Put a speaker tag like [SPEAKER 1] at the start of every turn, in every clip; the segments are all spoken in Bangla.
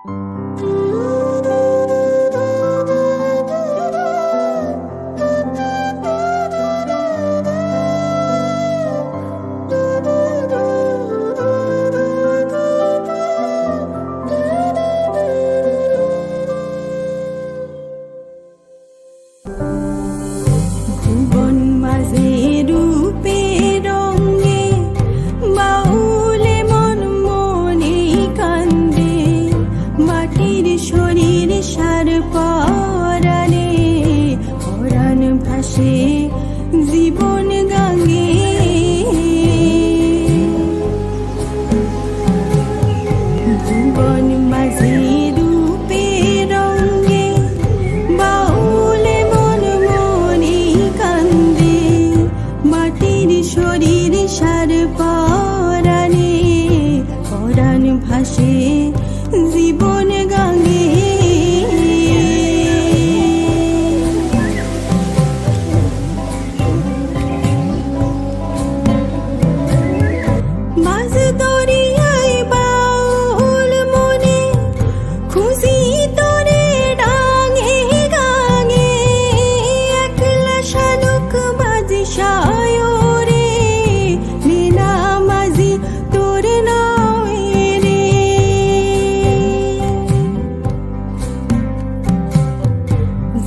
[SPEAKER 1] ভুবন মাঝে রূপে রঙে বাউলে মন মনে কান্দে, মাটির শরীর সার পরাণে পরাণ ভাসে জীবন গাঙ্গে। ভুবন মাঝে রূপে রঙে বাউলে মন মনে কান্দে, মাটির শরীর সার পরাণে পরাণ ভাসে জীবন গাঙ্গে। মাঝ দরিয়ায় বাউল মনে খুঁজি তোরে ডাঙে গাঙে, একলা শালুক বাজি সায়রে বিনা মাঝি তোর নয় রে।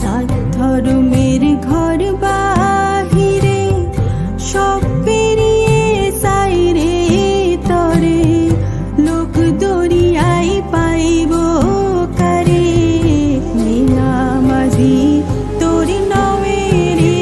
[SPEAKER 1] জাত ধর্মের ঘর বাহিরে সব পেরিয়ে চাই রে তরে, লোক দরিয়ায় পাইব কারে বিনা মাঝি তোর নয় রে।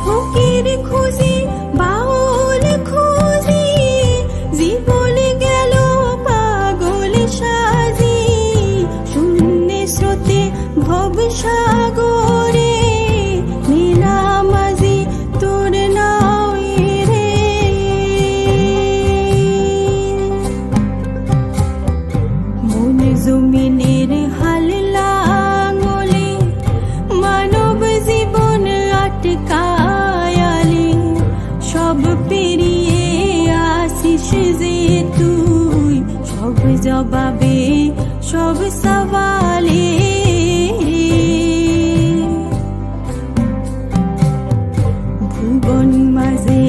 [SPEAKER 1] ফকির খুঁজি বাউল খুঁজি জীবন গেল পাগল সাজি, শূন্যে স্রোতে ভব সাগরে বিনা মাঝি তোর নয় রে। মন জমিনের হাল লাঙলে মানব জীবন আটকায়ালে, সব পেরিয়ে আসিস যে তুই সব জবাবে সব সওয়ালে। ভুবন মাঝে